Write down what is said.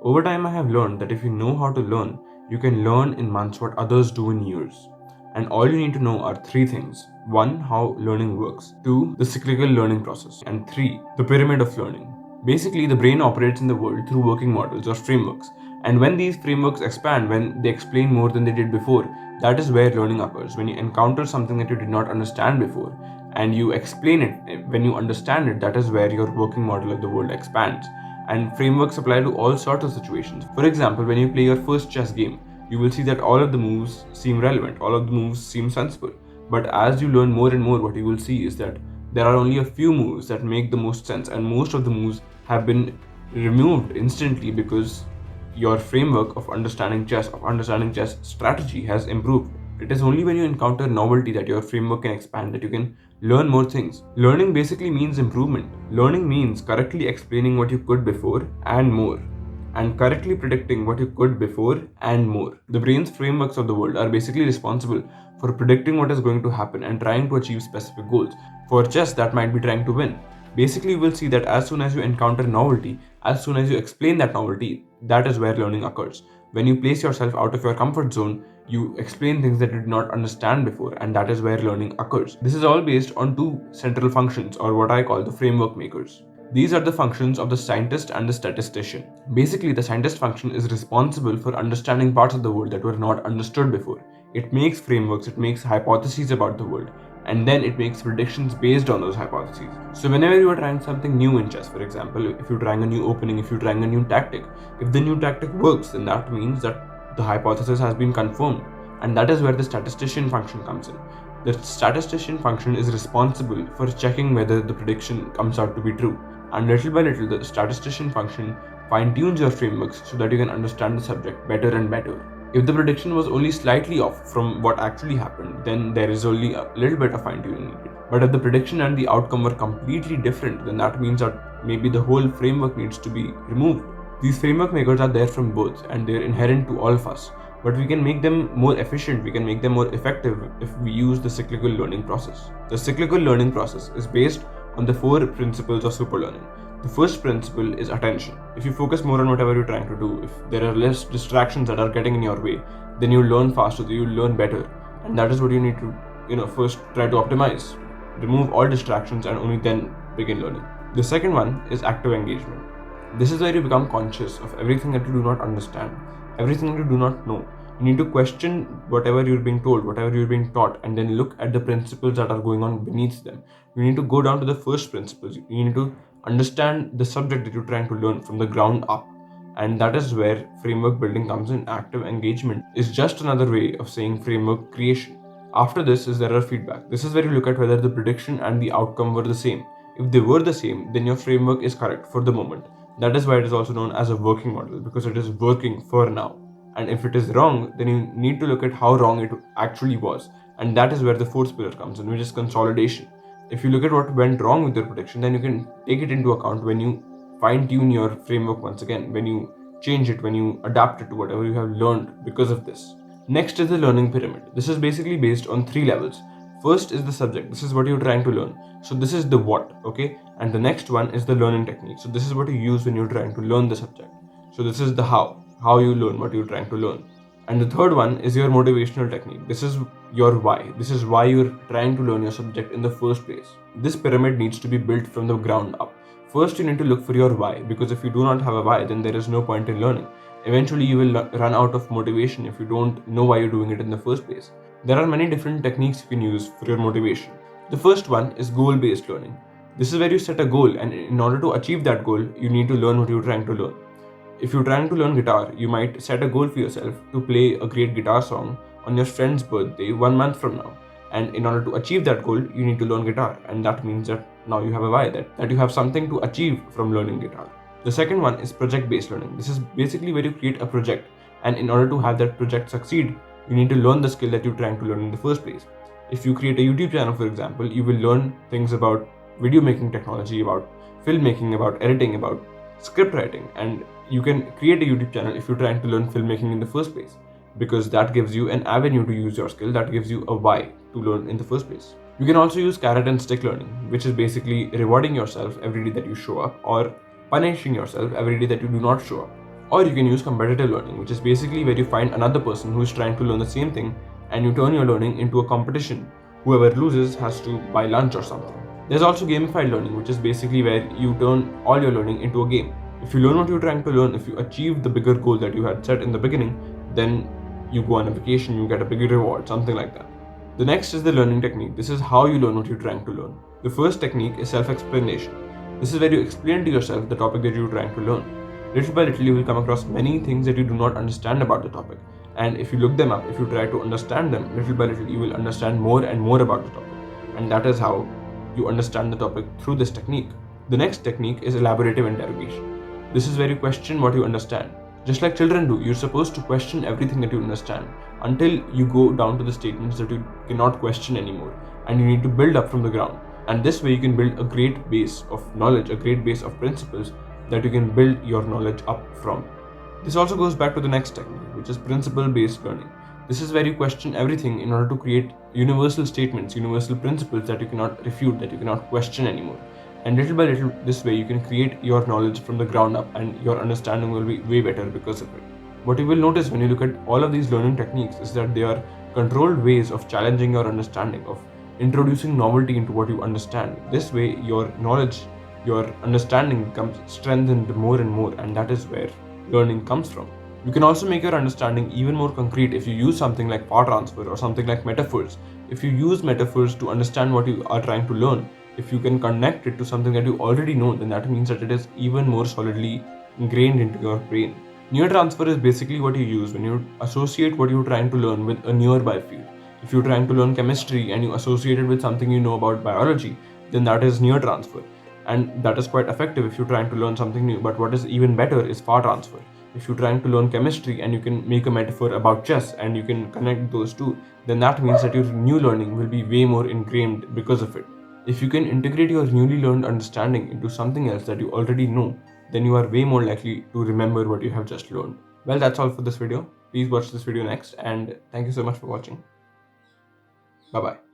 Over time, I have learned that if you know how to learn, you can learn in months what others do in years. And all you need to know are three things. One, how learning works. Two, the cyclical learning process. And three, the pyramid of learning. Basically, the brain operates in the world through working models or frameworks. And when these frameworks expand, when they explain more than they did before, that is where learning occurs. When you encounter something that you did not understand before, and you explain it, when you understand it, that is where your working model of the world expands. And frameworks apply to all sorts of situations. For example, when you play your first chess game, you will see that all of the moves seem relevant, all of the moves seem sensible. But as you learn more and more, what you will see is that there are only a few moves that make the most sense, and most of the moves have been removed instantly because your framework of understanding chess strategy has improved. It is only when you encounter novelty that your framework can expand, that you can learn more things. Learning basically means improvement. Learning means correctly explaining what you could before and more, and correctly predicting what you could before and more. The brain's frameworks of the world are basically responsible for predicting what is going to happen and trying to achieve specific goals. For chess, that might be trying to win. Basically, you will see that as soon as you encounter novelty, as soon as you explain that novelty, that is where learning occurs. When you place yourself out of your comfort zone, you explain things that you did not understand before, and that is where learning occurs. This is all based on two central functions, or what I call the framework makers. These are the functions of the scientist and the statistician. Basically, the scientist function is responsible for understanding parts of the world that were not understood before. It makes frameworks, it makes hypotheses about the world, and then it makes predictions based on those hypotheses. So whenever you are trying something new in chess, for example, if you're trying a new opening, if you're trying a new tactic, if the new tactic works, then that means that the hypothesis has been confirmed, and that is where the statistician function comes in. The statistician function is responsible for checking whether the prediction comes out to be true, and little by little the statistician function fine-tunes your frameworks so that you can understand the subject better and better. If the prediction was only slightly off from what actually happened, then there is only a little bit of fine-tuning needed. But if the prediction and the outcome were completely different, then that means that maybe the whole framework needs to be removed. These framework makers are there from birth, and they're inherent to all of us. But we can make them more efficient, we can make them more effective if we use the cyclical learning process. The cyclical learning process is based on the four principles of superlearning. The first principle is attention. If you focus more on whatever you're trying to do, if there are less distractions that are getting in your way, then you learn faster, you learn better. And that is what you need to, first try to optimize. Remove all distractions and only then begin learning. The second one is active engagement. This is where you become conscious of everything that you do not understand, everything that you do not know. You need to question whatever you're being told, whatever you're being taught, and then look at the principles that are going on beneath them. You need to go down to the first principles. You need to understand the subject that you're trying to learn from the ground up. And that is where framework building comes in. Active engagement is just another way of saying framework creation. After this is error feedback. This is where you look at whether the prediction and the outcome were the same. If they were the same, then your framework is correct for the moment. That is why it is also known as a working model, because it is working for now. And if it is wrong, then you need to look at how wrong it actually was. And that is where the fourth pillar comes in, which is consolidation. If you look at what went wrong with your prediction, then you can take it into account when you fine-tune your framework once again, when you change it, when you adapt it to whatever you have learned because of this. Next is the learning pyramid. This is basically based on three levels. First is the subject. This is what you're trying to learn. So this is the what, okay? And the next one is the learning technique. So this is what you use when you're trying to learn the subject. So this is the how you learn what you're trying to learn. And the third one is your motivational technique. This is your why. This is why you're trying to learn your subject in the first place. This pyramid needs to be built from the ground up. First, you need to look for your why, because if you do not have a why, then there is no point in learning. Eventually, you will run out of motivation if you don't know why you're doing it in the first place. There are many different techniques you can use for your motivation. The first one is goal-based learning. This is where you set a goal, and in order to achieve that goal, you need to learn what you're trying to learn. If you're trying to learn guitar, you might set a goal for yourself to play a great guitar song on your friend's birthday 1 month from now. And in order to achieve that goal, you need to learn guitar. And that means that now you have a why, that you have something to achieve from learning guitar. The second one is project-based learning. This is basically where you create a project. And in order to have that project succeed, you need to learn the skill that you're trying to learn in the first place. If you create a YouTube channel, for example, you will learn things about video making technology, about filmmaking, about editing, about script writing. And you can create a YouTube channel if you're trying to learn filmmaking in the first place, because that gives you an avenue to use your skill, that gives you a why to learn in the first place. You can also use carrot and stick learning, which is basically rewarding yourself every day that you show up, or punishing yourself every day that you do not show up. Or you can use competitive learning, which is basically where you find another person who is trying to learn the same thing and you turn your learning into a competition. Whoever loses has to buy lunch or something. There's also gamified learning, which is basically where you turn all your learning into a game. If you learn what you're trying to learn, if you achieve the bigger goal that you had set in the beginning, then you go on a vacation, you get a bigger reward, something like that. The next is the learning technique. This is how you learn what you're trying to learn. The first technique is self-explanation. This is where you explain to yourself the topic that you're trying to learn. Little by little, you will come across many things that you do not understand about the topic. And if you look them up, if you try to understand them, little by little, you will understand more and more about the topic. And that is how you understand the topic through this technique. The next technique is elaborative interrogation. This is where you question what you understand. Just like children do, you're supposed to question everything that you understand until you go down to the statements that you cannot question anymore, and you need to build up from the ground. And this way you can build a great base of knowledge, a great base of principles that you can build your knowledge up from. This also goes back to the next technique, which is principle-based learning. This is where you question everything in order to create universal statements, universal principles that you cannot refute, that you cannot question anymore. And little by little, this way you can create your knowledge from the ground up, and your understanding will be way better because of it. What you will notice when you look at all of these learning techniques is that they are controlled ways of challenging your understanding, of introducing novelty into what you understand. This way, your knowledge, your understanding becomes strengthened more and more, and that is where learning comes from. You can also make your understanding even more concrete if you use something like power transfer or something like metaphors. If you use metaphors to understand what you are trying to learn, if you can connect it to something that you already know, then that means that it is even more solidly ingrained into your brain. Near transfer is basically what you use when you associate what you're trying to learn with a nearby field. If you're trying to learn chemistry and you associate it with something you know about biology, then that is near transfer. And that is quite effective if you're trying to learn something new. But what is even better is far transfer. If you're trying to learn chemistry and you can make a metaphor about chess and you can connect those two, then that means that your new learning will be way more ingrained because of it. If you can integrate your newly learned understanding into something else that you already know, then you are way more likely to remember what you have just learned. Well, that's all for this video. Please watch this video next, and thank you so much for watching. Bye bye.